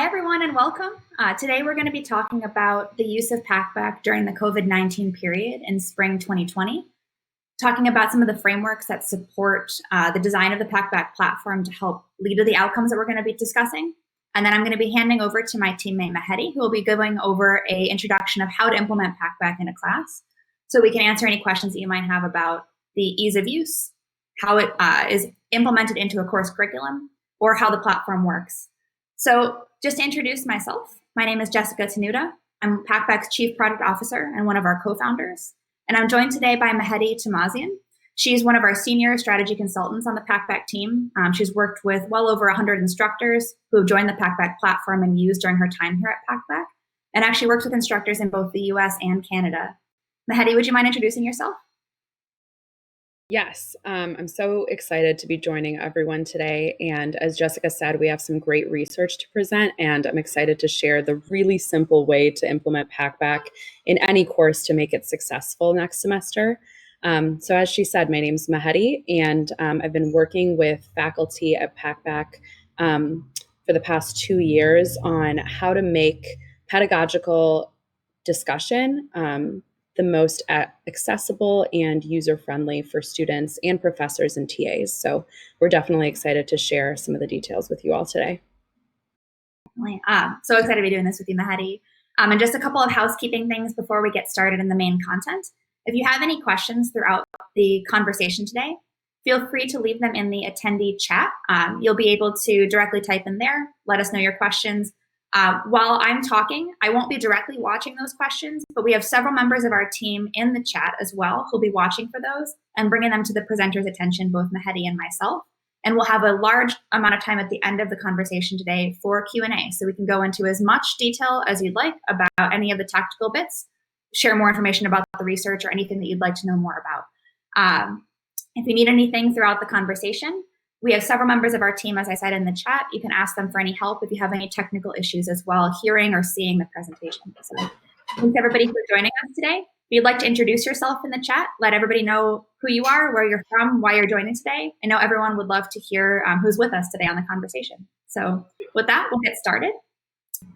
Hi, everyone, and welcome. Today, we're going to be talking about the use of Packback during the COVID-19 period in spring 2020, talking about some of the frameworks that support the design of the Packback platform to help lead to the outcomes that we're going to be discussing. And then I'm going to be handing over to my teammate, Mehedi, who will be going over an introduction of how to implement Packback in a class, so we can answer any questions that you might have about the ease of use, how it is implemented into a course curriculum, or how the platform works. So just to introduce myself, my name is Jessica Tenuta. I'm Packback's Chief Product Officer and one of our co-founders. And I'm joined today by Mehedi Tamazian. She's one of our senior strategy consultants on the Packback team. She's worked with well over 100 instructors who have joined the Packback platform and used during her time here at Packback, and actually works with instructors in both the US and Canada. Mehedi, would you mind introducing yourself? Yes, I'm so excited to be joining everyone today. And as Jessica said, we have some great research to present, and I'm excited to share the really simple way to implement Packback in any course to make it successful next semester. So as she said, my name is Mehedi, and I've been working with faculty at Packback for the past 2 years on how to make pedagogical discussion the most accessible and user-friendly for students and professors and TAs. So we're definitely excited to share some of the details with you all today. So excited to be doing this with you, Mehedi. And just a couple of housekeeping things before we get started in the main content. If you have any questions throughout the conversation today, feel free to leave them in the attendee chat. You'll be able to directly type in there, let us know your questions. While I'm talking, I won't be directly watching those questions, but we have several members of our team in the chat as well who'll be watching for those and bringing them to the presenter's attention, both Mehedi and myself. And we'll have a large amount of time at the end of the conversation today for Q&A, so we can go into as much detail as you'd like about any of the tactical bits, share more information about the research or anything that you'd like to know more about. If you need anything throughout the conversation, we have several members of our team, as I said in the chat. You can ask them for any help if you have any technical issues as well, hearing or seeing the presentation. So thanks everybody for joining us today. If you'd like to introduce yourself in the chat, let everybody know who you are, where you're from, why you're joining today. I know everyone would love to hear who's with us today on the conversation. So with that, we'll get started.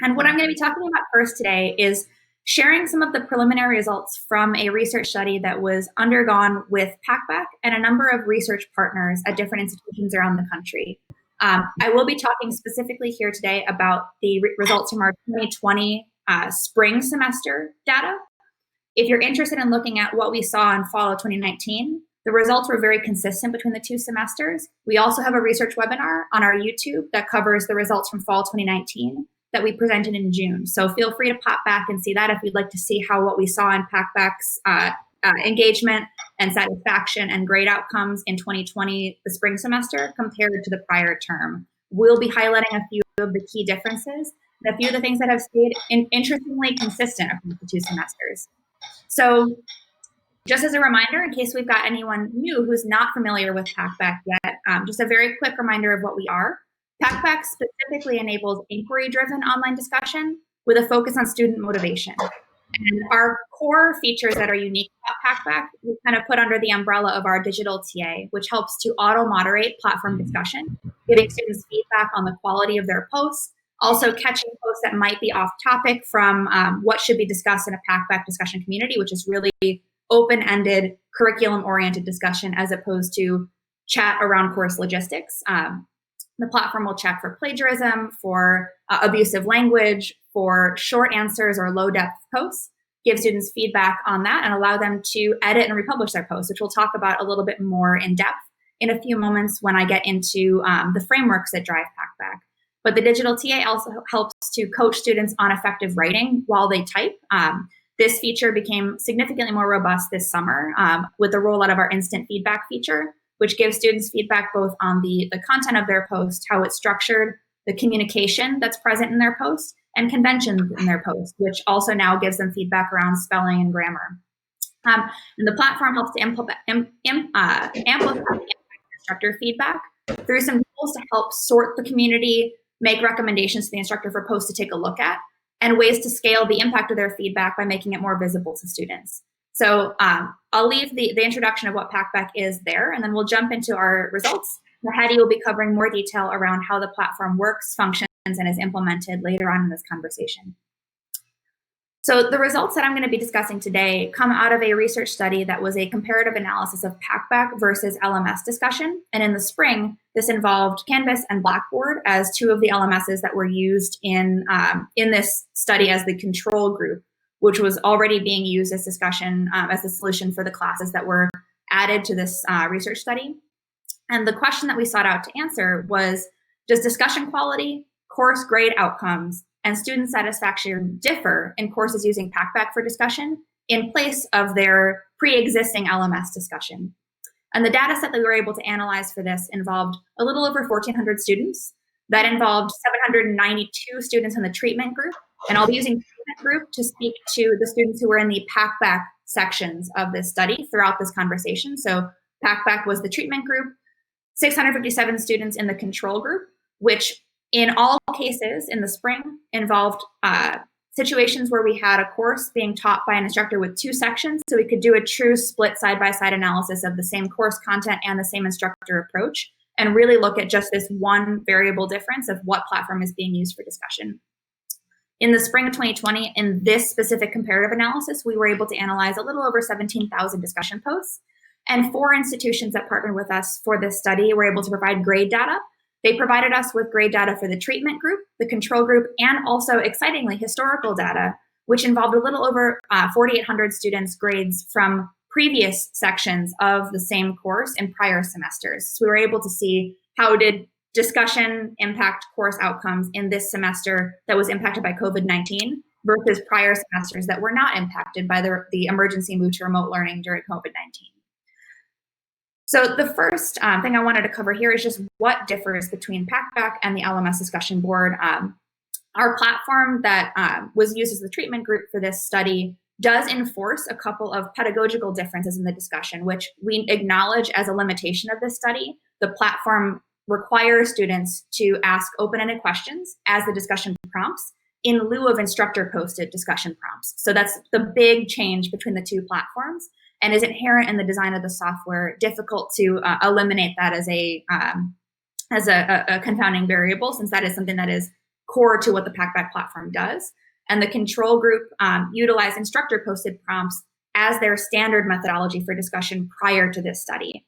And what I'm going to be talking about first today is sharing some of the preliminary results from a research study that was undergone with Packback and a number of research partners at different institutions around the country. I will be talking specifically here today about the results from our 2020 spring semester data. If you're interested in looking at what we saw in fall of 2019, the results were very consistent between the two semesters. We also have a research webinar on our YouTube that covers the results from fall 2019 that we presented in June. So feel free to pop back and see that if you'd like to see how what we saw in Packback's engagement and satisfaction and grade outcomes in 2020, the spring semester, compared to the prior term. We'll be highlighting a few of the key differences and a few of the things that have stayed interestingly consistent across the two semesters. So just as a reminder, in case we've got anyone new who's not familiar with Packback yet, just a very quick reminder of what we are. Packback specifically enables inquiry-driven online discussion with a focus on student motivation. And our core features that are unique about Packback, we kind of put under the umbrella of our digital TA, which helps to auto-moderate platform discussion, giving students feedback on the quality of their posts, also catching posts that might be off topic from what should be discussed in a Packback discussion community, which is really open-ended, curriculum-oriented discussion as opposed to chat around course logistics. The platform will check for plagiarism, for abusive language, for short answers or low-depth posts, give students feedback on that, and allow them to edit and republish their posts, which we'll talk about a little bit more in depth in a few moments when I get into the frameworks that drive Packback. But the digital TA also helps to coach students on effective writing while they type. This feature became significantly more robust this summer with the rollout of our instant feedback feature, which gives students feedback both on the content of their post, how it's structured, the communication that's present in their post, and conventions in their post, which also now gives them feedback around spelling and grammar. And the platform helps to amplify the instructor feedback through some tools to help sort the community, make recommendations to the instructor for posts to take a look at, and ways to scale the impact of their feedback by making it more visible to students. So I'll leave the introduction of what Packback is there, and then we'll jump into our results. Mehedi will be covering more detail around how the platform works, functions, and is implemented later on in this conversation. So the results that I'm going to be discussing today come out of a research study that was a comparative analysis of Packback versus LMS discussion. And in the spring, this involved Canvas and Blackboard as two of the LMSs that were used in this study as the control group, which was already being used as discussion as the solution for the classes that were added to this research study. And the question that we sought out to answer was, does discussion quality, course grade outcomes, and student satisfaction differ in courses using Packback for discussion in place of their pre-existing LMS discussion? And the data set that we were able to analyze for this involved a little over 1,400 students. That involved 792 students in the treatment group. And I'll be using treatment group to speak to the students who were in the Packback sections of this study throughout this conversation. So Packback was the treatment group, 657 students in the control group, which in all cases in the spring involved situations where we had a course being taught by an instructor with two sections, so we could do a true split side-by-side analysis of the same course content and the same instructor approach, and really look at just this one variable difference of what platform is being used for discussion. In the spring of 2020, in this specific comparative analysis, we were able to analyze a little over 17,000 discussion posts, and 4 institutions that partnered with us for this study were able to provide grade data. They provided us with grade data for the treatment group, the control group, and also, excitingly, historical data, which involved a little over 4,800 students' grades from previous sections of the same course in prior semesters. So we were able to see how did discussion impact course outcomes in this semester that was impacted by COVID-19 versus prior semesters that were not impacted by the emergency move to remote learning during COVID-19. So the first thing I wanted to cover here is just what differs between Packback and the LMS discussion board. Our platform that was used as the treatment group for this study does enforce a couple of pedagogical differences in the discussion, which we acknowledge as a limitation of this study. The platform requires students to ask open-ended questions as the discussion prompts in lieu of instructor-posted discussion prompts. So that's the big change between the two platforms, and is inherent in the design of the software, difficult to eliminate that as a confounding variable, since that is something that is core to what the Packback platform does. And the control group utilized instructor-posted prompts as their standard methodology for discussion prior to this study.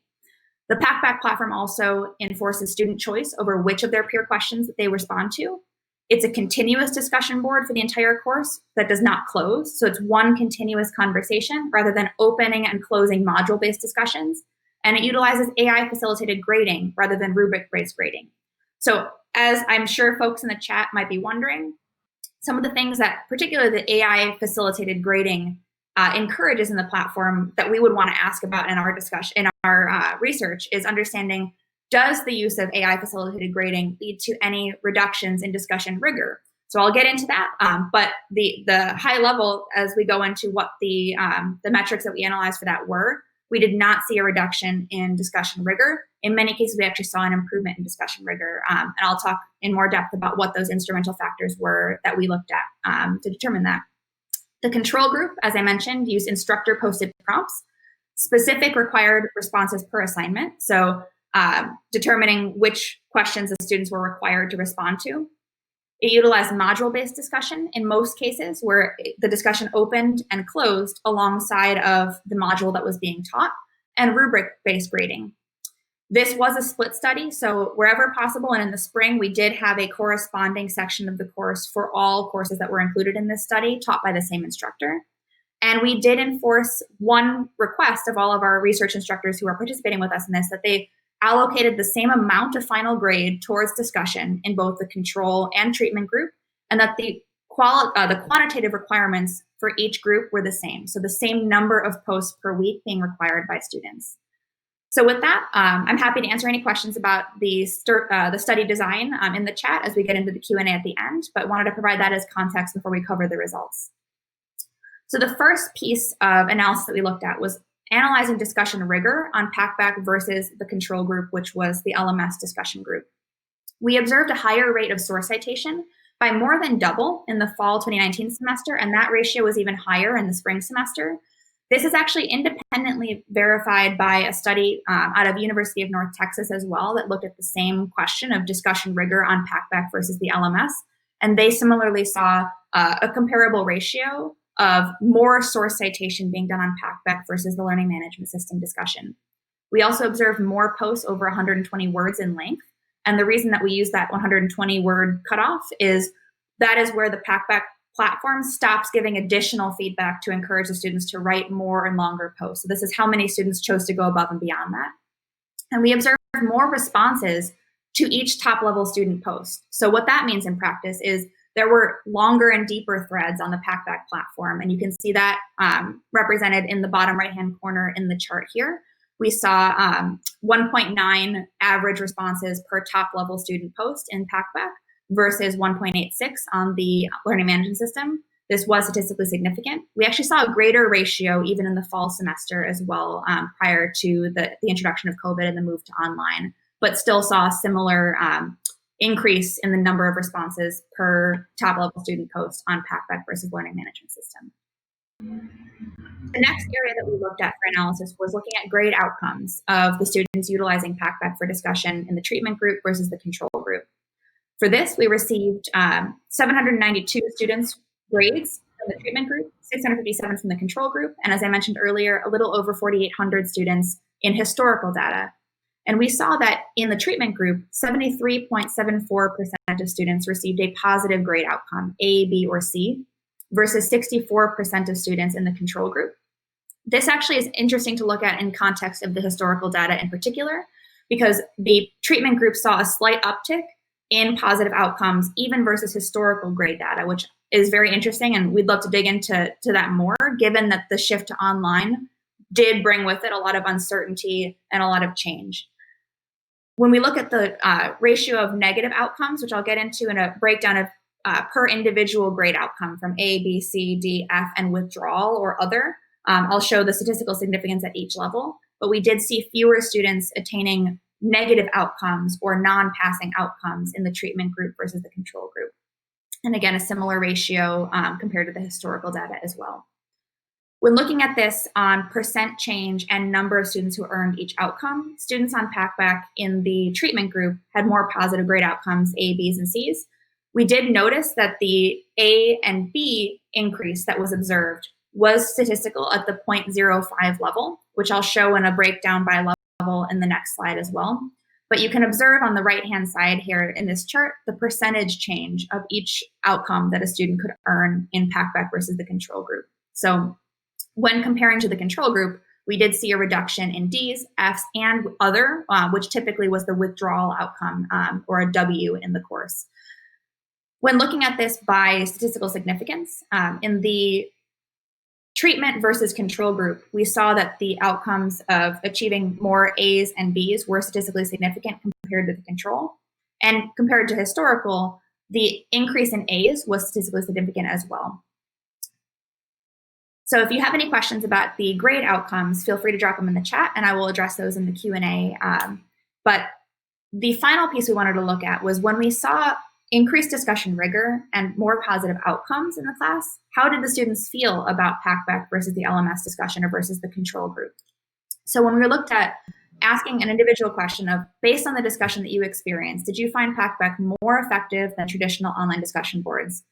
The Packback platform also enforces student choice over which of their peer questions that they respond to. It's a continuous discussion board for the entire course that does not close. So it's one continuous conversation rather than opening and closing module-based discussions. And it utilizes AI-facilitated grading rather than rubric-based grading. So as I'm sure folks in the chat might be wondering, some of the things that particularly the AI-facilitated grading encourages in the platform that we would want to ask about in our discussion, in our research, is understanding, does the use of AI-facilitated grading lead to any reductions in discussion rigor? So I'll get into that, but the high level, as we go into what the metrics that we analyzed for that were, we did not see a reduction in discussion rigor. In many cases, we actually saw an improvement in discussion rigor, and I'll talk in more depth about what those instrumental factors were that we looked at to determine that. The control group, as I mentioned, used instructor-posted prompts, specific required responses per assignment, so determining which questions the students were required to respond to. It utilized module-based discussion in most cases, where the discussion opened and closed alongside of the module that was being taught, and rubric-based grading. This was a split study, so wherever possible, and in the spring, we did have a corresponding section of the course for all courses that were included in this study, taught by the same instructor. And we did enforce one request of all of our research instructors who are participating with us in this, that they allocated the same amount of final grade towards discussion in both the control and treatment group, and that the quantitative requirements for each group were the same. So the same number of posts per week being required by students. So with that, I'm happy to answer any questions about the study design in the chat as we get into the Q&A at the end, but wanted to provide that as context before we cover the results. So the first piece of analysis that we looked at was analyzing discussion rigor on Packback versus the control group, which was the LMS discussion group. We observed a higher rate of source citation by more than double in the fall 2019 semester, and that ratio was even higher in the spring semester. This is actually independently verified by a study out of University of North Texas as well that looked at the same question of discussion rigor on Packback versus the LMS. And they similarly saw a comparable ratio of more source citation being done on Packback versus the learning management system discussion. We also observed more posts over 120 words in length. And the reason that we use that 120 word cutoff is that is where the Packback platform stops giving additional feedback to encourage the students to write more and longer posts. So this is how many students chose to go above and beyond that. And we observed more responses to each top level student post. So what that means in practice is there were longer and deeper threads on the Packback platform. And you can see that represented in the bottom right-hand corner in the chart here. We saw 1.9 average responses per top level student post in Packback versus 1.86 on the learning management system. This was statistically significant. We actually saw a greater ratio even in the fall semester as well prior to the introduction of COVID and the move to online, but still saw a similar increase in the number of responses per top level student post on Packback versus learning management system. The next area that we looked at for analysis was looking at grade outcomes of the students utilizing Packback for discussion in the treatment group versus the control group. For this, we received 792 students' grades from the treatment group, 657 from the control group, and as I mentioned earlier, a little over 4,800 students in historical data. And we saw that in the treatment group, 73.74% of students received a positive grade outcome, A, B, or C, versus 64% of students in the control group. This actually is interesting to look at in context of the historical data in particular, because the treatment group saw a slight uptick in positive outcomes, even versus historical grade data, which is very interesting. And we'd love to dig into that more, given that the shift to online did bring with it a lot of uncertainty and a lot of change. When we look at the ratio of negative outcomes, which I'll get into in a breakdown of per individual grade outcome from A, B, C, D, F, and withdrawal or other, I'll show the statistical significance at each level. But we did see fewer students attaining negative outcomes or non-passing outcomes in the treatment group versus the control group. And again, a similar ratio compared to the historical data as well. When looking at this on percent change and number of students who earned each outcome, students on Packback in the treatment group had more positive grade outcomes, A, Bs, and Cs. We did notice that the A and B increase that was observed was statistical at the 0.05 level, which I'll show in a breakdown by level in the next slide as well. But you can observe on the right-hand side here in this chart, the percentage change of each outcome that a student could earn in Packback versus the control group. So when comparing to the control group, we did see a reduction in Ds, Fs, and other, which typically was the withdrawal outcome or a W in the course. When looking at this by statistical significance, in the treatment versus control group, we saw that the outcomes of achieving more A's and B's were statistically significant compared to the control. And compared to historical, the increase in A's was statistically significant as well. So if you have any questions about the grade outcomes, feel free to drop them in the chat and I will address those in the Q&A. But the final piece we wanted to look at was when we saw increased discussion rigor and more positive outcomes in the class, how did the students feel about Packback versus the LMS discussion or versus the control group? So when we looked at asking an individual question of, based on the discussion that you experienced, did you find Packback more effective than traditional online discussion boards?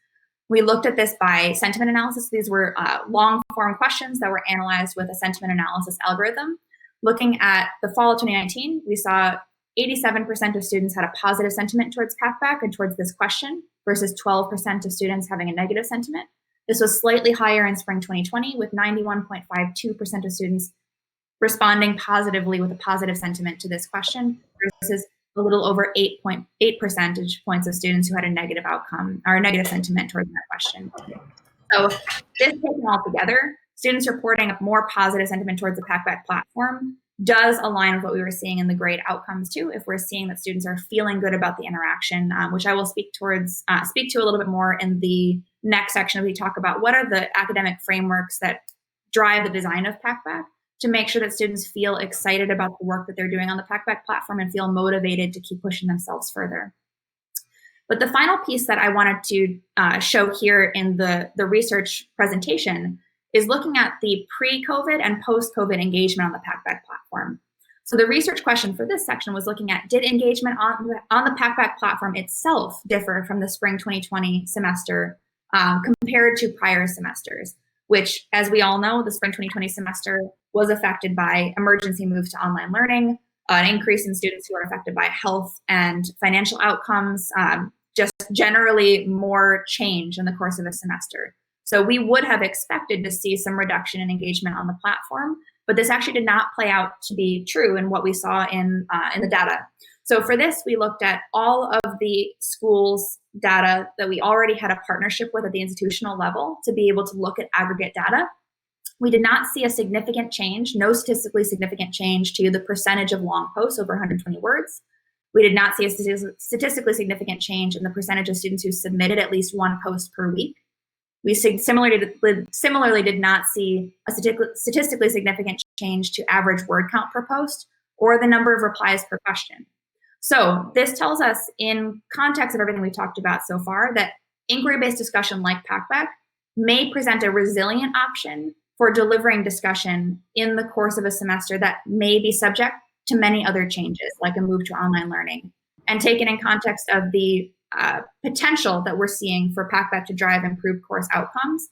We looked at this by sentiment analysis. These were long form questions that were analyzed with a sentiment analysis algorithm. Looking at the fall of 2019, we saw 87% of students had a positive sentiment towards Packback and towards this question versus 12% of students having a negative sentiment. This was slightly higher in spring 2020 with 91.52% of students responding positively with a positive sentiment to this question versus a little over 8.8 percentage points of students who had a negative outcome or a negative sentiment towards that question. So this taken all together, students reporting a more positive sentiment towards the Packback platform does align with what we were seeing in the grade outcomes too, if we're seeing that students are feeling good about the interaction, which I will speak to a little bit more in the next section as we talk about what are the academic frameworks that drive the design of Packback to make sure that students feel excited about the work that they're doing on the Packback platform and feel motivated to keep pushing themselves further. But the final piece that I wanted to show here in the research presentation is looking at the pre-COVID and post-COVID engagement on the Packback platform. So the research question for this section was looking at, did engagement on the Packback platform itself differ from the spring 2020 semester compared to prior semesters, which, as we all know, the spring 2020 semester was affected by emergency moves to online learning, an increase in students who are affected by health and financial outcomes, just generally more change in the course of a semester. So we would have expected to see some reduction in engagement on the platform, but this actually did not play out to be true in what we saw in the data. So for this, we looked at all of the schools' data that we already had a partnership with at the institutional level to be able to look at aggregate data. We did not see a significant change, no statistically significant change to the percentage of long posts over 120 words. We did not see a statistically significant change in the percentage of students who submitted at least one post per week. We similarly did not see a statistically significant change to average word count per post or the number of replies per question. So this tells us, in context of everything we've talked about so far, that inquiry-based discussion like Packback may present a resilient option for delivering discussion in the course of a semester that may be subject to many other changes, like a move to online learning. And taken in context of the potential that we're seeing for Packback to drive improved course outcomes,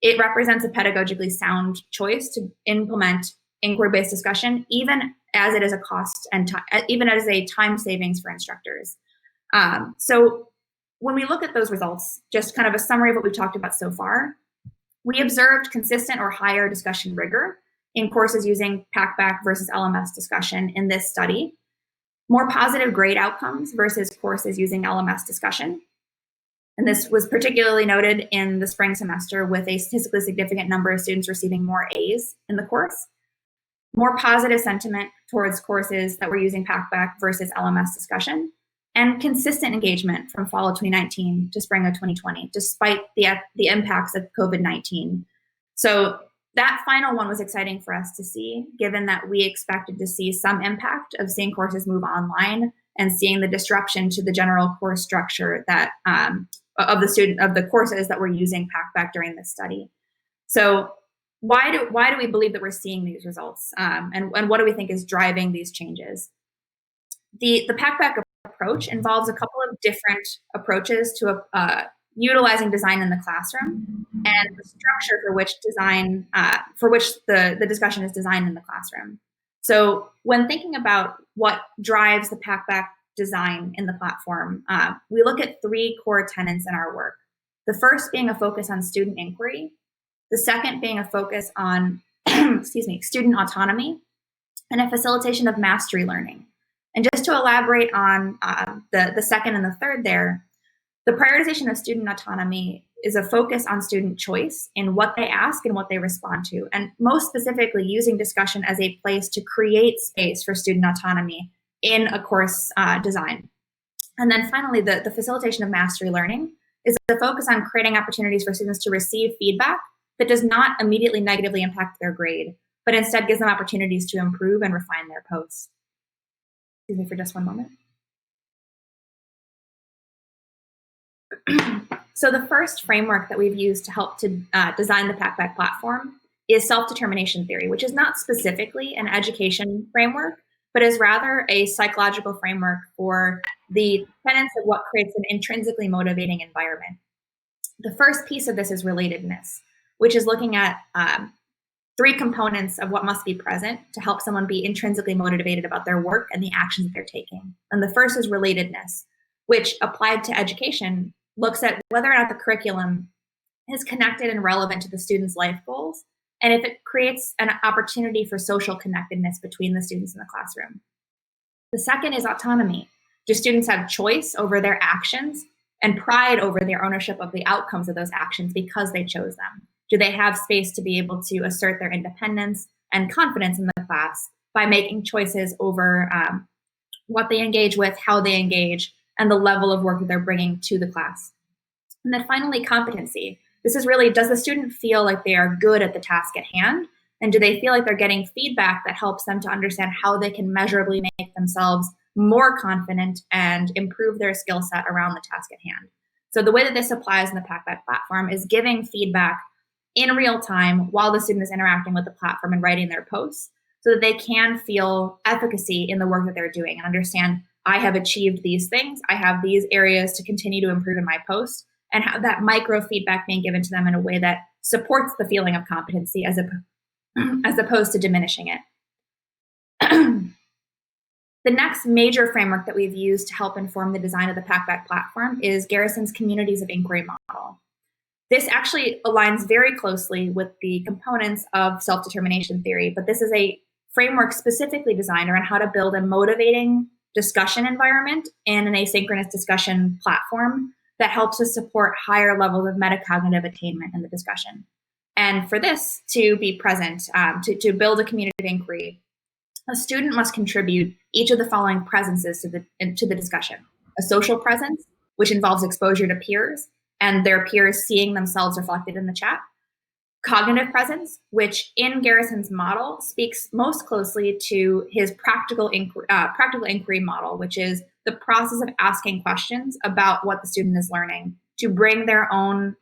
it represents a pedagogically sound choice to implement inquiry-based discussion, even as it is a cost and even as a time savings for instructors. So when we look at those results, just kind of a summary of what we've talked about so far, we observed consistent or higher discussion rigor in courses using Packback versus LMS discussion in this study, more positive grade outcomes versus courses using LMS discussion. And this was particularly noted in the spring semester with a statistically significant number of students receiving more A's in the course, more positive sentiment towards courses that were using Packback versus LMS discussion, and consistent engagement from fall of 2019 to spring of 2020, despite the impacts of COVID-19. So that final one was exciting for us to see, given that we expected to see some impact of seeing courses move online and seeing the disruption to the general course structure that of the courses that were using Packback during this study. So why do we believe that we're seeing these results, and what do we think is driving these changes? The Packback approach involves a couple of different approaches to utilizing design in the classroom and the structure for which the discussion is designed in the classroom. So when thinking about what drives the Packback design in the platform, we look at three core tenets in our work. The first being a focus on student inquiry, the second being a focus on student autonomy, and a facilitation of mastery learning. And just to elaborate on the second and the third there, the prioritization of student autonomy is a focus on student choice in what they ask and what they respond to, and most specifically using discussion as a place to create space for student autonomy in a course design. And then finally, the facilitation of mastery learning is a focus on creating opportunities for students to receive feedback that does not immediately negatively impact their grade, but instead gives them opportunities to improve and refine their posts. Excuse me for just one moment. So the first framework that we've used to help to design the Packback platform is self-determination theory, which is not specifically an education framework, but is rather a psychological framework for the tenets of what creates an intrinsically motivating environment. The first piece of this is relatedness, which is looking at three components of what must be present to help someone be intrinsically motivated about their work and the actions that they're taking. And the first is relatedness, which applied to education looks at whether or not the curriculum is connected and relevant to the students' life goals, and if it creates an opportunity for social connectedness between the students in the classroom. The second is autonomy. Do students have choice over their actions and pride over their ownership of the outcomes of those actions because they chose them? Do they have space to be able to assert their independence and confidence in the class by making choices over what they engage with, how they engage, and the level of work that they're bringing to the class? And then finally, competency. This is really, does the student feel like they are good at the task at hand? And do they feel like they're getting feedback that helps them to understand how they can measurably make themselves more confident and improve their skill set around the task at hand? So the way that this applies in the Packback platform is giving feedback in real time while the student is interacting with the platform and writing their posts, so that they can feel efficacy in the work that they're doing and understand, I have achieved these things, I have these areas to continue to improve in my post, and have that micro feedback being given to them in a way that supports the feeling of competency as opposed to diminishing it. The next major framework that we've used to help inform the design of the Packback platform is Garrison's Communities of Inquiry model. This actually aligns very closely with the components of self-determination theory, but this is a framework specifically designed around how to build a motivating discussion environment and an asynchronous discussion platform that helps us support higher levels of metacognitive attainment in the discussion. And for this to be present, to build a community of inquiry, a student must contribute each of the following presences to the discussion. A social presence, which involves exposure to peers and their peers seeing themselves reflected in the chat. Cognitive presence, which in Garrison's model speaks most closely to his practical inquiry model, which is the process of asking questions about what the student is learning to bring their own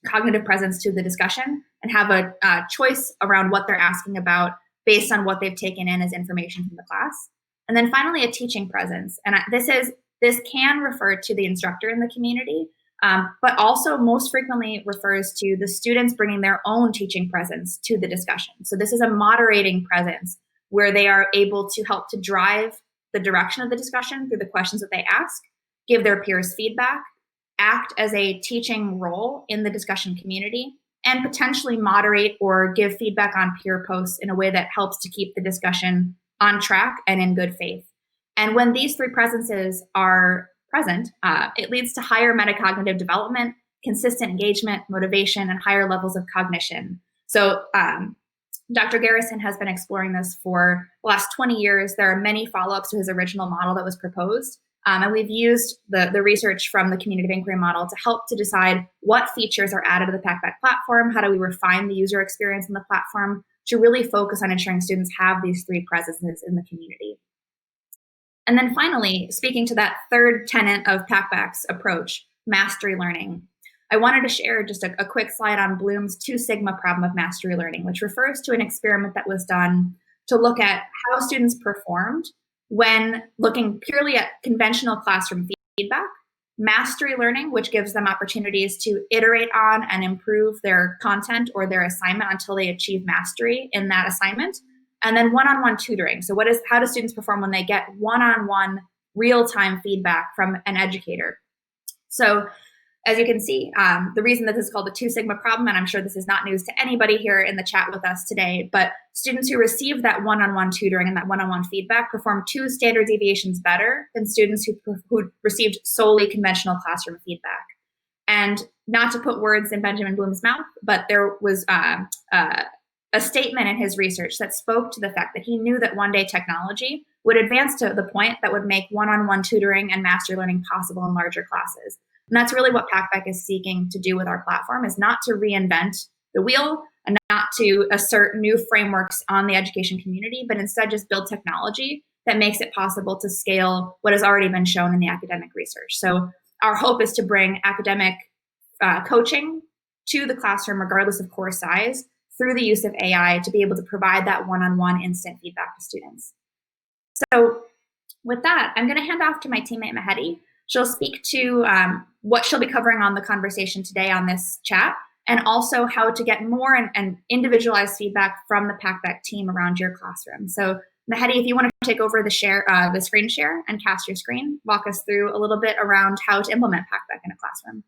cognitive presence to the discussion and have a choice around what they're asking about based on what they've taken in as information from the class. And then finally, a teaching presence. And this can refer to the instructor in the community, but also most frequently refers to the students bringing their own teaching presence to the discussion. So this is a moderating presence where they are able to help to drive the direction of the discussion through the questions that they ask, give their peers feedback, act as a teaching role in the discussion community, and potentially moderate or give feedback on peer posts in a way that helps to keep the discussion on track and in good faith. And when these three presences are present, it leads to higher metacognitive development, consistent engagement, motivation, and higher levels of cognition. So Dr. Garrison has been exploring this for the last 20 years. There are many follow-ups to his original model that was proposed. And we've used the research from the community of inquiry model to help to decide what features are added to the Packback platform, how do we refine the user experience in the platform to really focus on ensuring students have these three presences in the community. And then finally, speaking to that third tenet of Packback's approach, mastery learning, I wanted to share just a quick slide on Bloom's 2 sigma problem of mastery learning, which refers to an experiment that was done to look at how students performed when looking purely at conventional classroom feedback, mastery learning, which gives them opportunities to iterate on and improve their content or their assignment until they achieve mastery in that assignment, and then one-on-one tutoring. So how do students perform when they get one-on-one real-time feedback from an educator? So as you can see, the reason that this is called the 2 sigma problem, and I'm sure this is not news to anybody here in the chat with us today, but students who receive that one-on-one tutoring and that one-on-one feedback perform 2 standard deviations better than students who received solely conventional classroom feedback. And not to put words in Benjamin Bloom's mouth, but there was a statement in his research that spoke to the fact that he knew that one day technology would advance to the point that would make one-on-one tutoring and mastery learning possible in larger classes. And that's really what Packback is seeking to do with our platform, is not to reinvent the wheel and not to assert new frameworks on the education community, but instead just build technology that makes it possible to scale what has already been shown in the academic research. So our hope is to bring academic coaching to the classroom, regardless of course size, through the use of AI to be able to provide that one-on-one instant feedback to students. So with that, I'm going to hand off to my teammate Mehedi. She'll speak to what she'll be covering on the conversation today on this chat, and also how to get more and individualized feedback from the Packback team around your classroom. So Mehedi, if you want to take over the screen share and cast your screen, walk us through a little bit around how to implement Packback in a classroom.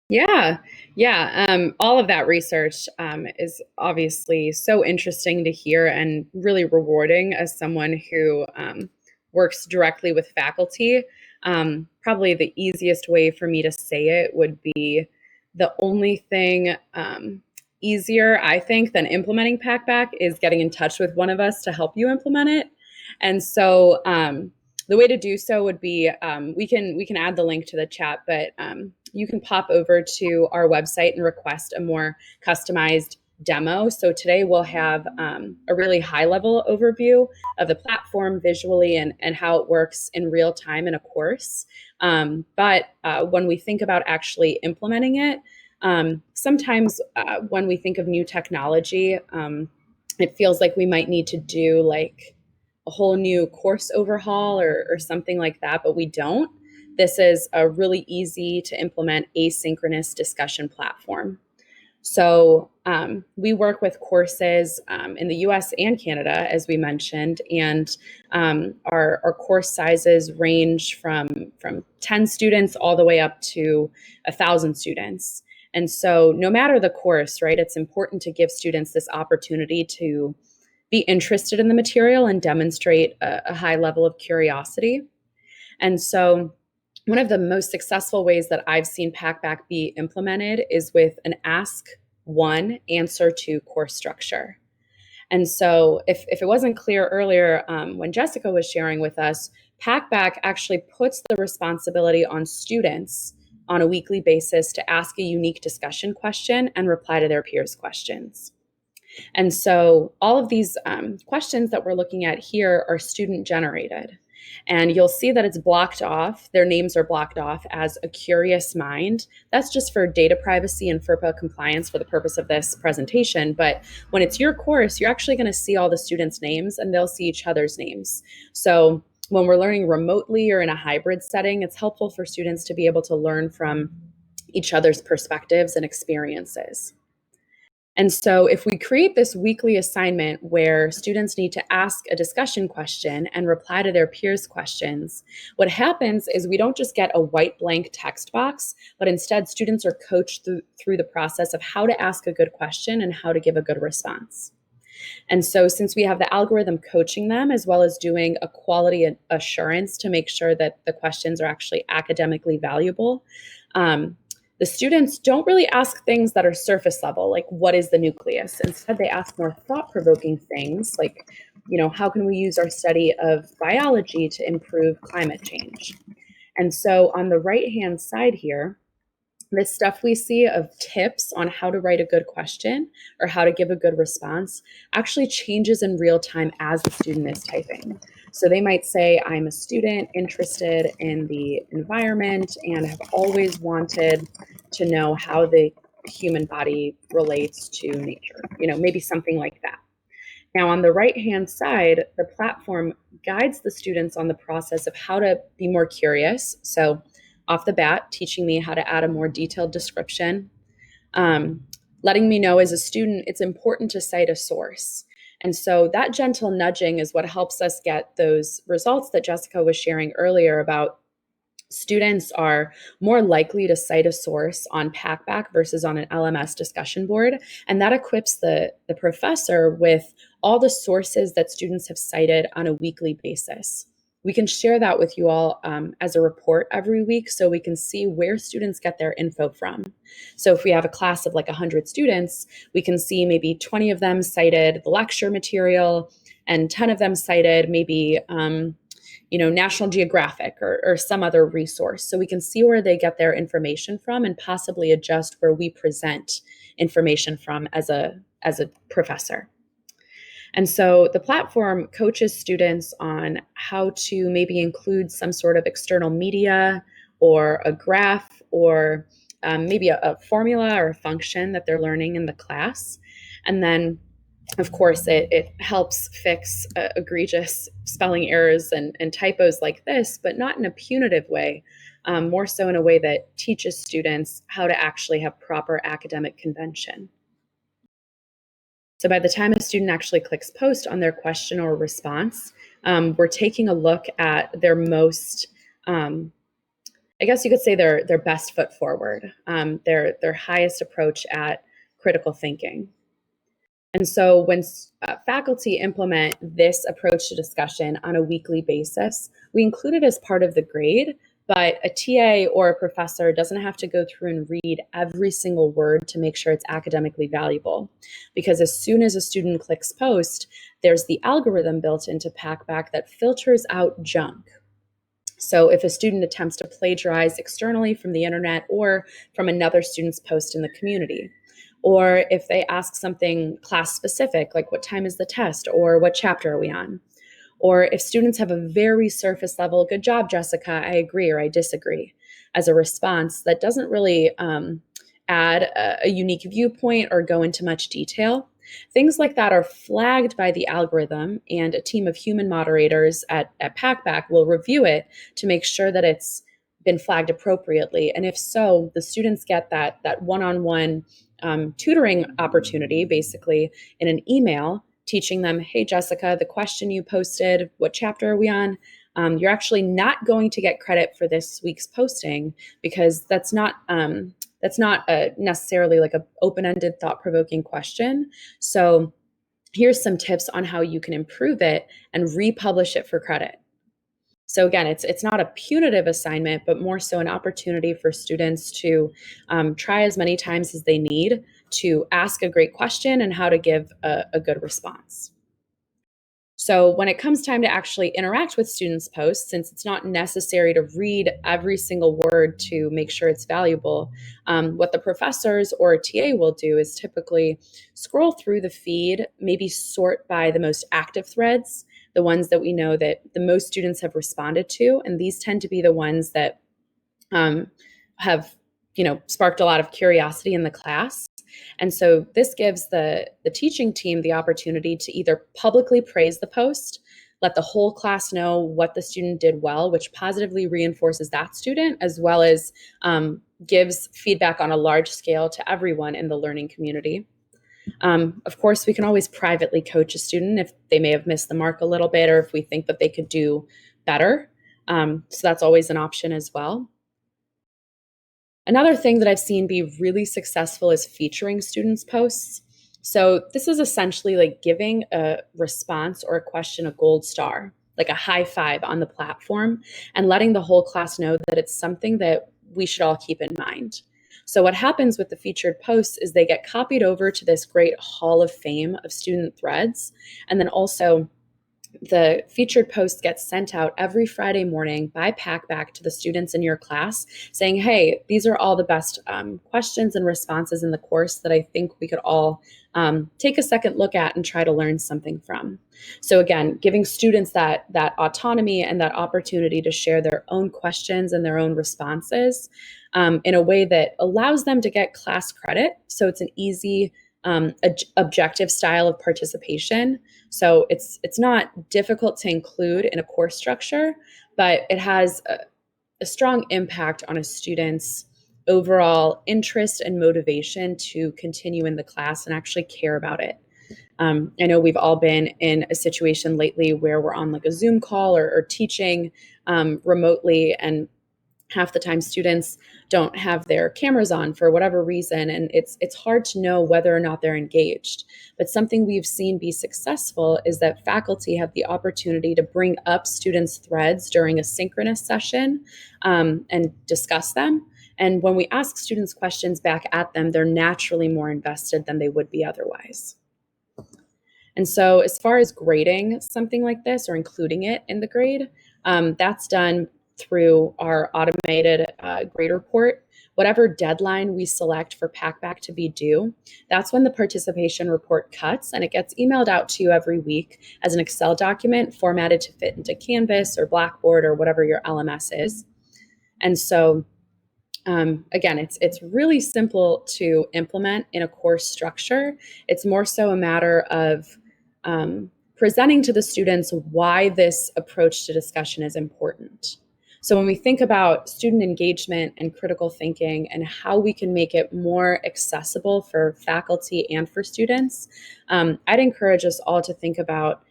Yeah. All of that research is obviously so interesting to hear and really rewarding as someone who works directly with faculty. Probably the easiest way for me to say it would be the only thing easier, I think, than implementing Packback is getting in touch with one of us to help you implement it. And so the way to do so would be, we can add the link to the chat, but you can pop over to our website and request a more customized demo. So today we'll have a really high-level overview of the platform visually and how it works in real time in a course. But when we think about actually implementing it, Sometimes when we think of new technology, it feels like we might need to do like a whole new course overhaul or something like that, but we don't. This is a really easy to implement asynchronous discussion platform. So we work with courses in the US and Canada, as we mentioned, and our course sizes range from 10 students all the way up to 1,000 students. And so no matter the course, right, it's important to give students this opportunity to be interested in the material and demonstrate a high level of curiosity. And so one of the most successful ways that I've seen Packback be implemented is with an ask one, answer two course structure. And so if it wasn't clear earlier when Jessica was sharing with us, Packback actually puts the responsibility on students on a weekly basis to ask a unique discussion question and reply to their peers' questions. And so all of these questions that we're looking at here are student generated. And you'll see that it's blocked off. Their names are blocked off as a curious mind. That's just for data privacy and FERPA compliance for the purpose of this presentation. But when it's your course, you're actually going to see all the students' names and they'll see each other's names. So when we're learning remotely or in a hybrid setting, it's helpful for students to be able to learn from each other's perspectives and experiences. And so if we create this weekly assignment where students need to ask a discussion question and reply to their peers' questions, what happens is we don't just get a white blank text box, but instead students are coached through the process of how to ask a good question and how to give a good response. And so since we have the algorithm coaching them, as well as doing a quality assurance to make sure that the questions are actually academically valuable, the students don't really ask things that are surface level, like what is the nucleus? Instead, they ask more thought-provoking things like, how can we use our study of biology to improve climate change? And so on the right-hand side here, this stuff we see of tips on how to write a good question or how to give a good response actually changes in real time as the student is typing. So they might say, I'm a student interested in the environment and have always wanted to know how the human body relates to nature, maybe something like that. Now, on the right-hand side, the platform guides the students on the process of how to be more curious. So off the bat, teaching me how to add a more detailed description, letting me know as a student, it's important to cite a source. And so that gentle nudging is what helps us get those results that Jessica was sharing earlier about students are more likely to cite a source on Packback versus on an LMS discussion board. And that equips the professor with all the sources that students have cited on a weekly basis. We can share that with you all as a report every week so we can see where students get their info from. So if we have a class of like 100 students, we can see maybe 20 of them cited the lecture material and 10 of them cited maybe National Geographic or some other resource. So we can see where they get their information from and possibly adjust where we present information from as a professor. And so the platform coaches students on how to maybe include some sort of external media or a graph or maybe a formula or a function that they're learning in the class. And then, of course, it helps fix egregious spelling errors and typos like this, but not in a punitive way, more so in a way that teaches students how to actually have proper academic convention. So by the time a student actually clicks post on their question or response, we're taking a look at their most, I guess you could say their best foot forward, their highest approach at critical thinking. And so when faculty implement this approach to discussion on a weekly basis, we include it as part of the grade, but a TA or a professor doesn't have to go through and read every single word to make sure it's academically valuable. Because as soon as a student clicks post, there's the algorithm built into Packback that filters out junk. So if a student attempts to plagiarize externally from the internet or from another student's post in the community, or if they ask something class specific, like what time is the test or what chapter are we on, or if students have a very surface level, good job, Jessica, I agree or I disagree, as a response that doesn't really add a unique viewpoint or go into much detail. Things like that are flagged by the algorithm, and a team of human moderators at Packback will review it to make sure that it's been flagged appropriately. And if so, the students get that one-on-one tutoring opportunity, basically in an email, teaching them, hey, Jessica, the question you posted, what chapter are we on? You're actually not going to get credit for this week's posting because that's not necessarily like an open-ended, thought-provoking question. So here's some tips on how you can improve it and republish it for credit. So again, it's not a punitive assignment, but more so an opportunity for students to try as many times as they need to ask a great question and how to give a good response. So when it comes time to actually interact with students' posts, since it's not necessary to read every single word to make sure it's valuable, what the professors or a TA will do is typically scroll through the feed, maybe sort by the most active threads, the ones that we know that the most students have responded to, and these tend to be the ones that have sparked a lot of curiosity in the class. And so this gives the teaching team the opportunity to either publicly praise the post, let the whole class know what the student did well, which positively reinforces that student, as well as gives feedback on a large scale to everyone in the learning community. Of course, we can always privately coach a student if they may have missed the mark a little bit or if we think that they could do better. So that's always an option as well. Another thing that I've seen be really successful is featuring students' posts. So this is essentially like giving a response or a question a gold star, like a high five on the platform, and letting the whole class know that it's something that we should all keep in mind. So what happens with the featured posts is they get copied over to this great hall of fame of student threads, and then also the featured post gets sent out every Friday morning by Packback to the students in your class saying, hey, these are all the best questions and responses in the course that I think we could all take a second look at and try to learn something from. So again, giving students that autonomy and that opportunity to share their own questions and their own responses in a way that allows them to get class credit. So it's an easy objective style of participation. So it's not difficult to include in a course structure, but it has a strong impact on a student's overall interest and motivation to continue in the class and actually care about it. I know we've all been in a situation lately where we're on like a Zoom call or teaching remotely, and half the time students don't have their cameras on for whatever reason, and it's hard to know whether or not they're engaged. But something we've seen be successful is that faculty have the opportunity to bring up students' threads during a synchronous session and discuss them. And when we ask students questions back at them, they're naturally more invested than they would be otherwise. And so as far as grading something like this or including it in the grade, that's done through our automated grade report. Whatever deadline we select for Packback to be due, that's when the participation report cuts, and it gets emailed out to you every week as an Excel document formatted to fit into Canvas or Blackboard or whatever your LMS is. And so again, it's really simple to implement in a course structure. It's more so a matter of presenting to the students why this approach to discussion is important. So when we think about student engagement and critical thinking and how we can make it more accessible for faculty and for students, I'd encourage us all to think about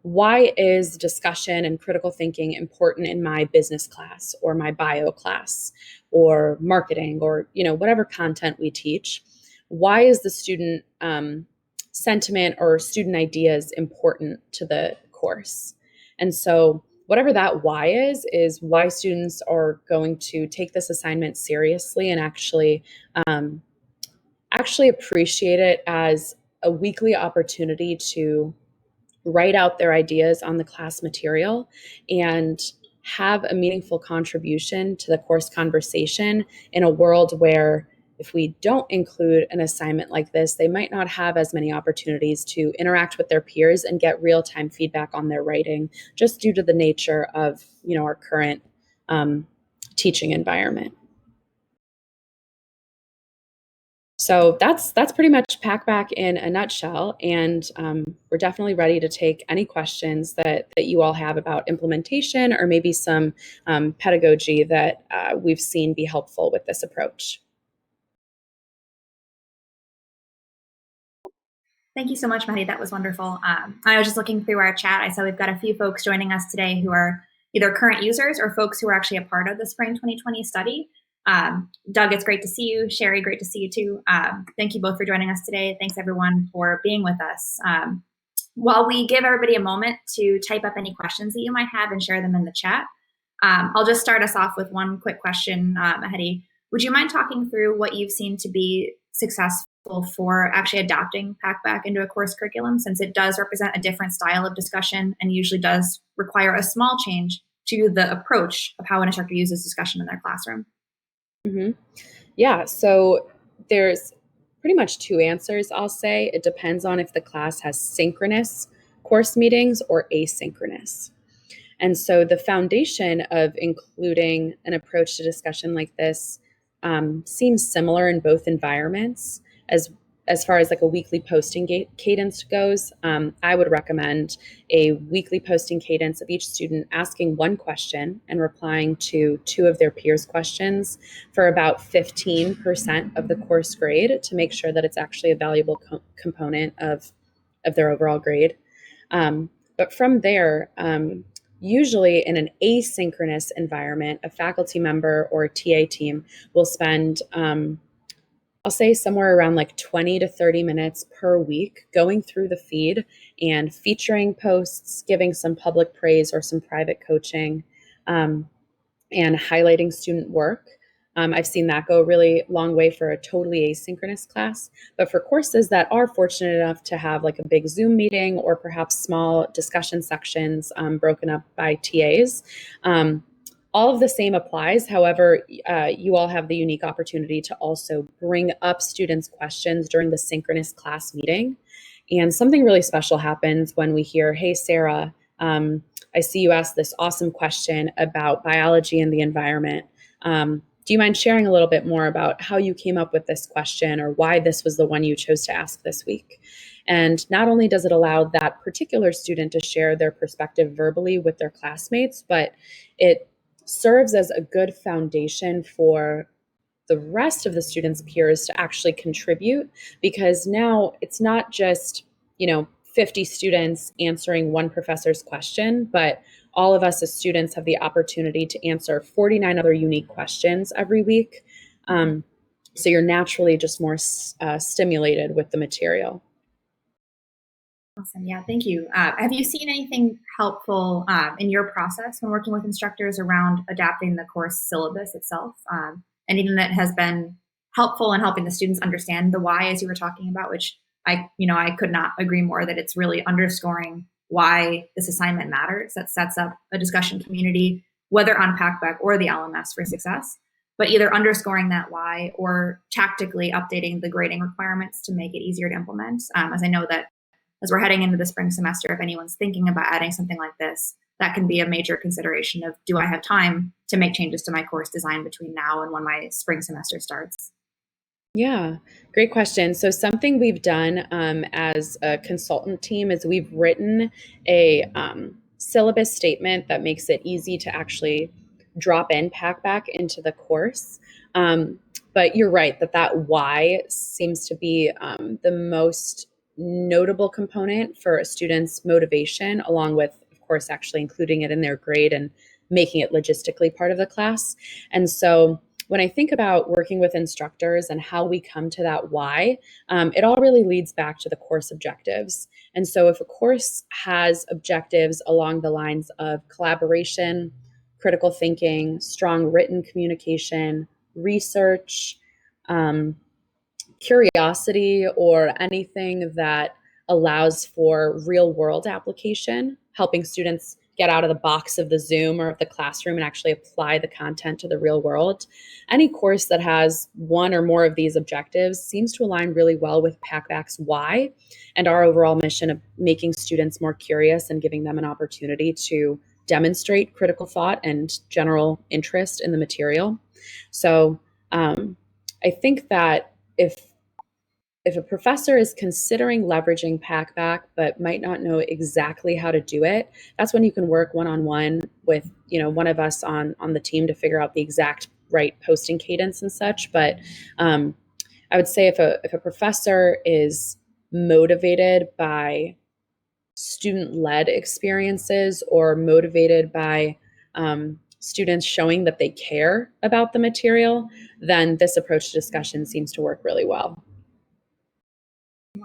why is discussion and critical thinking important in my business class or my bio class or marketing or whatever content we teach? Why is the student sentiment or student ideas important to the course? And so whatever that why is why students are going to take this assignment seriously and actually appreciate it as a weekly opportunity to write out their ideas on the class material and have a meaningful contribution to the course conversation in a world where if we don't include an assignment like this, they might not have as many opportunities to interact with their peers and get real-time feedback on their writing, just due to the nature of our current teaching environment. So that's pretty much Packback in a nutshell, and we're definitely ready to take any questions that you all have about implementation or maybe some pedagogy that we've seen be helpful with this approach. Thank you so much, Maddie. That was wonderful. I was just looking through our chat. I saw we've got a few folks joining us today who are either current users or folks who are actually a part of the Spring 2020 study. Doug, it's great to see you. Sherry, great to see you too. Thank you both for joining us today. Thanks everyone for being with us. While we give everybody a moment to type up any questions that you might have and share them in the chat, I'll just start us off with one quick question. Mahedi, would you mind talking through what you've seen to be successful for actually adopting Packback into a course curriculum, since it does represent a different style of discussion and usually does require a small change to the approach of how an instructor uses discussion in their classroom? Mm-hmm. Yeah, so there's pretty much two answers, I'll say. It depends on if the class has synchronous course meetings or asynchronous. And so the foundation of including an approach to discussion like this seems similar in both environments. As far as like a weekly posting cadence goes, I would recommend a weekly posting cadence of each student asking one question and replying to two of their peers' questions for about 15% of the course grade to make sure that it's actually a valuable component of their overall grade. But from there, usually in an asynchronous environment, a faculty member or a TA team will spend, I'll say somewhere around like 20 to 30 minutes per week going through the feed and featuring posts, giving some public praise or some private coaching, and highlighting student work. I've seen that go a really long way for a totally asynchronous class. But for courses that are fortunate enough to have like a big Zoom meeting or perhaps small discussion sections broken up by TAs, all of the same applies. However, you all have the unique opportunity to also bring up students' questions during the synchronous class meeting. And something really special happens when we hear, "Hey, Sarah, I see you asked this awesome question about biology and the environment. Do you mind sharing a little bit more about how you came up with this question or why this was the one you chose to ask this week?" And not only does it allow that particular student to share their perspective verbally with their classmates, but it serves as a good foundation for the rest of the students' peers to actually contribute, because now it's not just, 50 students answering one professor's question, but all of us as students have the opportunity to answer 49 other unique questions every week. So you're naturally just more stimulated with the material. Awesome. Yeah, thank you. Have you seen anything helpful in your process when working with instructors around adapting the course syllabus itself? Anything that has been helpful in helping the students understand the why, as you were talking about, which I could not agree more that it's really underscoring why this assignment matters. That sets up a discussion community, whether on Packback or the LMS, for success. But either underscoring that why or tactically updating the grading requirements to make it easier to implement. As I know that as we're heading into the spring semester, if anyone's thinking about adding something like this, that can be a major consideration of, do I have time to make changes to my course design between now and when my spring semester starts? Yeah, great question. So something we've done as a consultant team is we've written a syllabus statement that makes it easy to actually drop in Packback into the course. But you're right that why seems to be the most notable component for a student's motivation, along with, of course, actually including it in their grade and making it logistically part of the class. And so when I think about working with instructors and how we come to that why, it all really leads back to the course objectives. And so if a course has objectives along the lines of collaboration, critical thinking, strong written communication, research, curiosity, or anything that allows for real world application, helping students get out of the box of the Zoom or of the classroom and actually apply the content to the real world. Any course that has one or more of these objectives seems to align really well with Packback's why and our overall mission of making students more curious and giving them an opportunity to demonstrate critical thought and general interest in the material. So I think that if if a professor is considering leveraging Packback but might not know exactly how to do it, that's when you can work one-on-one with, one of us on the team to figure out the exact right posting cadence and such. But I would say if a professor is motivated by student-led experiences or motivated by students showing that they care about the material, then this approach to discussion seems to work really well.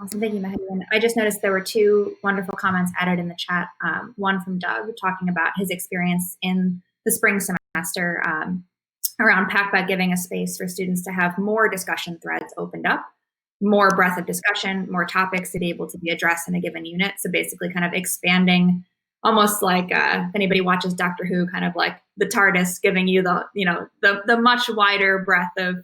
Awesome. Thank you, Mahdi. I just noticed there were two wonderful comments added in the chat. One from Doug talking about his experience in the spring semester around Packback giving a space for students to have more discussion threads opened up, more breadth of discussion, more topics to be able to be addressed in a given unit. So basically kind of expanding, almost like if anybody watches Doctor Who, kind of like the TARDIS giving you the much wider breadth of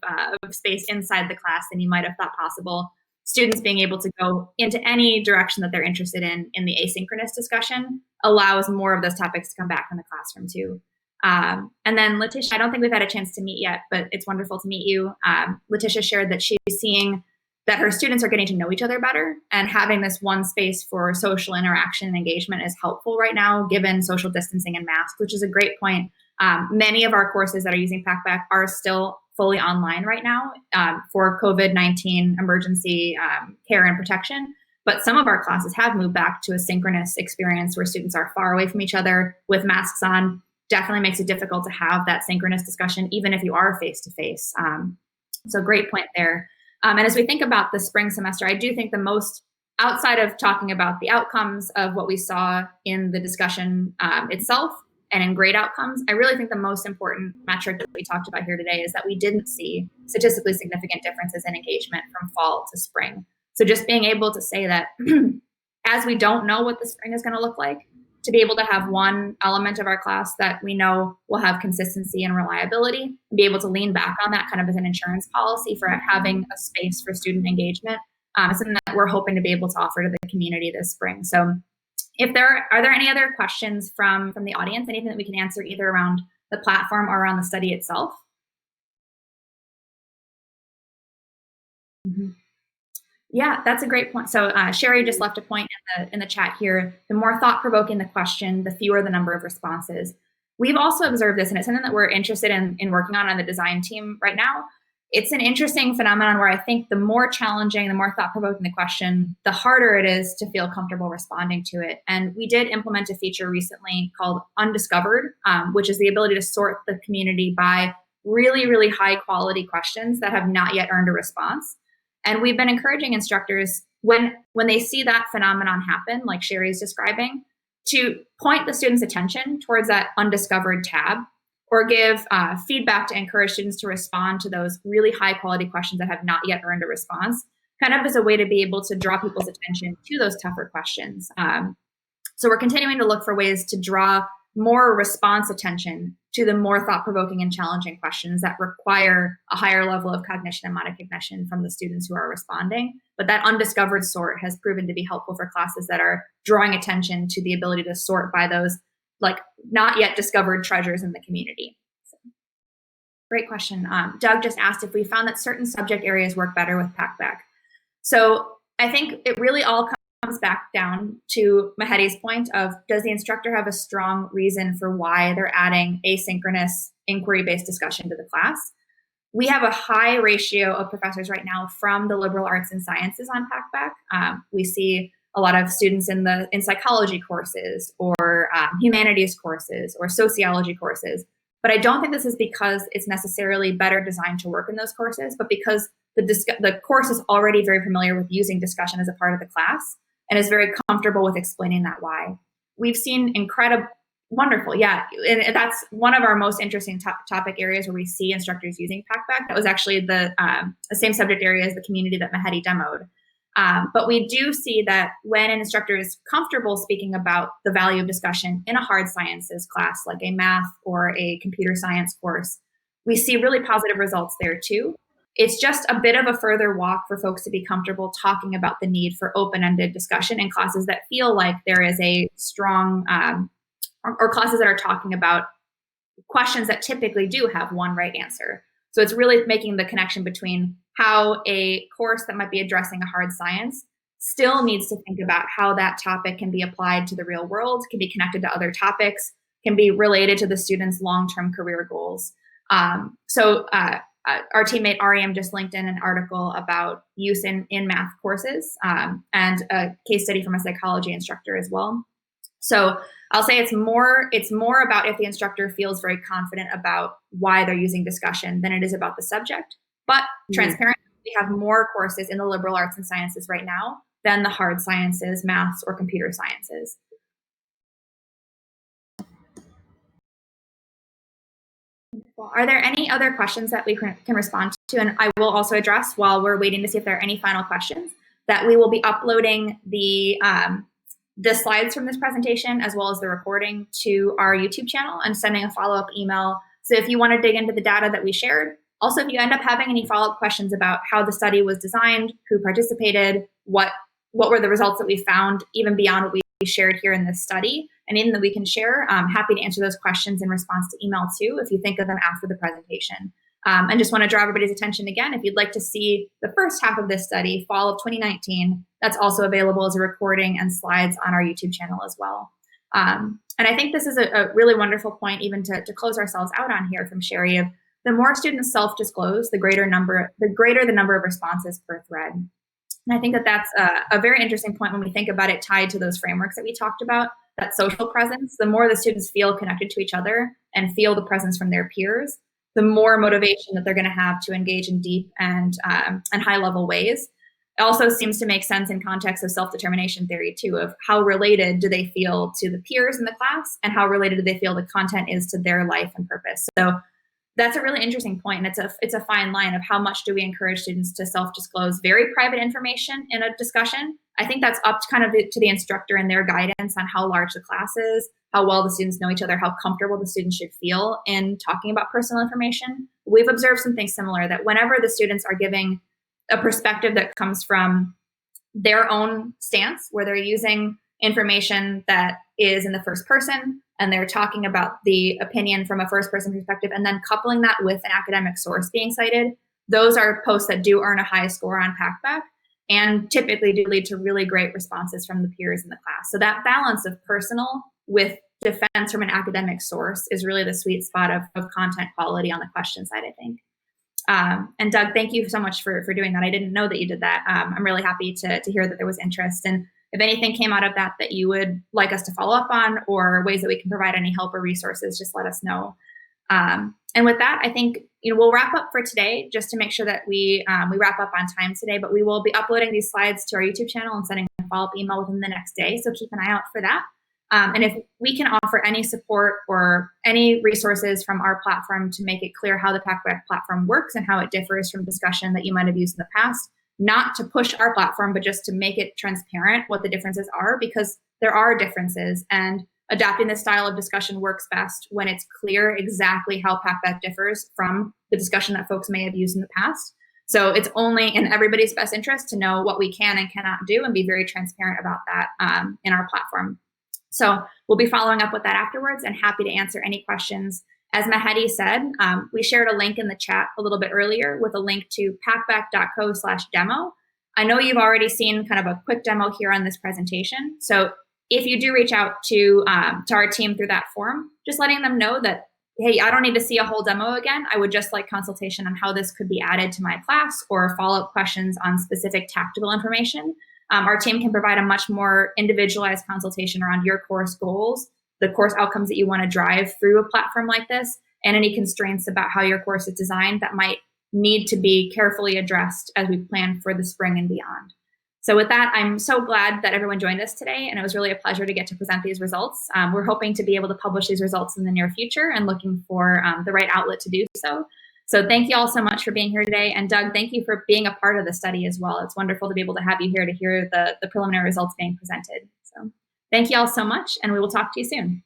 space inside the class than you might have thought possible. Students being able to go into any direction that they're interested in the asynchronous discussion allows more of those topics to come back in the classroom too. And then Letitia, I don't think we've had a chance to meet yet, but it's wonderful to meet you. Letitia shared that she's seeing that her students are getting to know each other better, and having this one space for social interaction and engagement is helpful right now, given social distancing and masks, which is a great point. Many of our courses that are using Packback are still fully online right now for COVID-19 emergency care and protection. But some of our classes have moved back to a synchronous experience where students are far away from each other with masks on. Definitely makes it difficult to have that synchronous discussion, even if you are face-to-face. So great point there. And as we think about the spring semester, I do think the most, outside of talking about the outcomes of what we saw in the discussion itself and in grade outcomes, I really think the most important metric that we talked about here today is that we didn't see statistically significant differences in engagement from fall to spring. So just being able to say that as we don't know what the spring is going to look like, to be able to have one element of our class that we know will have consistency and reliability, and be able to lean back on that kind of as an insurance policy for having a space for student engagement is something that we're hoping to be able to offer to the community this spring. So are there any other questions from the audience, anything that we can answer either around the platform or around the study itself? Mm-hmm. Yeah, that's a great point. So Sherry just left a point in the chat here. The more thought-provoking the question, the fewer the number of responses. We've also observed this, and it's something that we're interested in working on the design team right now. It's an interesting phenomenon where I think the more challenging, the more thought-provoking the question, the harder it is to feel comfortable responding to it. And we did implement a feature recently called Undiscovered, which is the ability to sort the community by really, really high-quality questions that have not yet earned a response. And we've been encouraging instructors when they see that phenomenon happen, like Sherry's describing, to point the students' attention towards that undiscovered tab, or give feedback to encourage students to respond to those really high quality questions that have not yet earned a response, kind of as a way to be able to draw people's attention to those tougher questions. So we're continuing to look for ways to draw more response attention to the more thought-provoking and challenging questions that require a higher level of cognition and metacognition from the students who are responding. But that undiscovered sort has proven to be helpful for classes that are drawing attention to the ability to sort by those like not yet discovered treasures in the community. So, great question. Doug just asked if we found that certain subject areas work better with Packback. So I think it really all comes back down to Mahedi's point of, does the instructor have a strong reason for why they're adding asynchronous inquiry-based discussion to the class? We have a high ratio of professors right now from the liberal arts and sciences on Packback. We see a lot of students in psychology courses or humanities courses or sociology courses. But I don't think this is because it's necessarily better designed to work in those courses, but because the course is already very familiar with using discussion as a part of the class and is very comfortable with explaining that why. We've seen wonderful, yeah. And that's one of our most interesting topic areas where we see instructors using Packback. That was actually the same subject area as the community that Mahedi demoed. But we do see that when an instructor is comfortable speaking about the value of discussion in a hard sciences class, like a math or a computer science course, we see really positive results there too. It's just a bit of a further walk for folks to be comfortable talking about the need for open-ended discussion in classes that feel like there is a strong, or classes that are talking about questions that typically do have one right answer. So it's really making the connection between how a course that might be addressing a hard science still needs to think about how that topic can be applied to the real world, can be connected to other topics, can be related to the students' long-term career goals. Our teammate Ariam just linked in an article about use in math courses and a case study from a psychology instructor as well. So I'll say it's more about if the instructor feels very confident about why they're using discussion than it is about the subject. But transparently, we have more courses in the liberal arts and sciences right now than the hard sciences, maths, or computer sciences. Are there any other questions that we can respond to? And I will also address, while we're waiting to see if there are any final questions, that we will be uploading the slides from this presentation as well as the recording to our YouTube channel and sending a follow-up email. So if you want to dig into the data that we shared, also if you end up having any follow-up questions about how the study was designed, who participated, what were the results that we found, even beyond what we shared here in this study, and in that we can share, I'm happy to answer those questions in response to email too, if you think of them after the presentation. And just want to draw everybody's attention again, if you'd like to see the first half of this study, fall of 2019, that's also available as a recording and slides on our YouTube channel as well. And I think this is a really wonderful point even to close ourselves out on here from Sherry of the more students self-disclose, the greater the number of responses per thread. And I think that that's a very interesting point when we think about it tied to those frameworks that we talked about, that social presence. The more the students feel connected to each other and feel the presence from their peers, the more motivation that they're going to have to engage in deep and high-level ways. It also seems to make sense in context of self-determination theory too, of how related do they feel to the peers in the class and how related do they feel the content is to their life and purpose. So that's a really interesting point, and it's a fine line of how much do we encourage students to self-disclose very private information in a discussion. I think that's up to kind of to the instructor and their guidance on how large the class is, how well the students know each other, how comfortable the students should feel in talking about personal information. We've observed something similar, that whenever the students are giving a perspective that comes from their own stance, where they're using information that is in the first person, and they're talking about the opinion from a first person perspective, and then coupling that with an academic source being cited, those are posts that do earn a high score on Packback and typically do lead to really great responses from the peers in the class. So that balance of personal with defense from an academic source is really the sweet spot of content quality on the question side, I think. And Doug, thank you so much for doing that. I didn't know that you did that. I'm really happy to hear that there was interest. And if anything came out of that you would like us to follow up on, or ways that we can provide any help or resources, just let us know. And with that, I think we'll wrap up for today, just to make sure that we wrap up on time today. But we will be uploading these slides to our YouTube channel and sending a follow-up email within the next day. So keep an eye out for that. And if we can offer any support or any resources from our platform to make it clear how the Packback platform works and how it differs from discussion that you might have used in the past, not to push our platform, but just to make it transparent what the differences are, because there are differences, and adapting this style of discussion works best when it's clear exactly how Packback differs from the discussion that folks may have used in the past. So it's only in everybody's best interest to know what we can and cannot do and be very transparent about that in our platform. So we'll be following up with that afterwards and happy to answer any questions. As Mahedi said, we shared a link in the chat a little bit earlier with a link to packback.co/demo. I know you've already seen kind of a quick demo here on this presentation. So if you do reach out to our team through that form, just letting them know that, hey, I don't need to see a whole demo again. I would just like consultation on how this could be added to my class, or follow-up questions on specific tactical information. Our team can provide a much more individualized consultation around your course goals, the course outcomes that you want to drive through a platform like this, and any constraints about how your course is designed that might need to be carefully addressed as we plan for the spring and beyond. So with that, I'm so glad that everyone joined us today, and it was really a pleasure to get to present these results. We're hoping to be able to publish these results in the near future and looking for the right outlet to do so. So thank you all so much for being here today. And Doug, thank you for being a part of the study as well. It's wonderful to be able to have you here to hear the preliminary results being presented. So thank you all so much, and we will talk to you soon.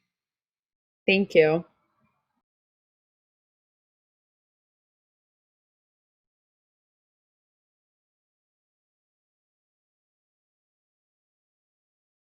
Thank you.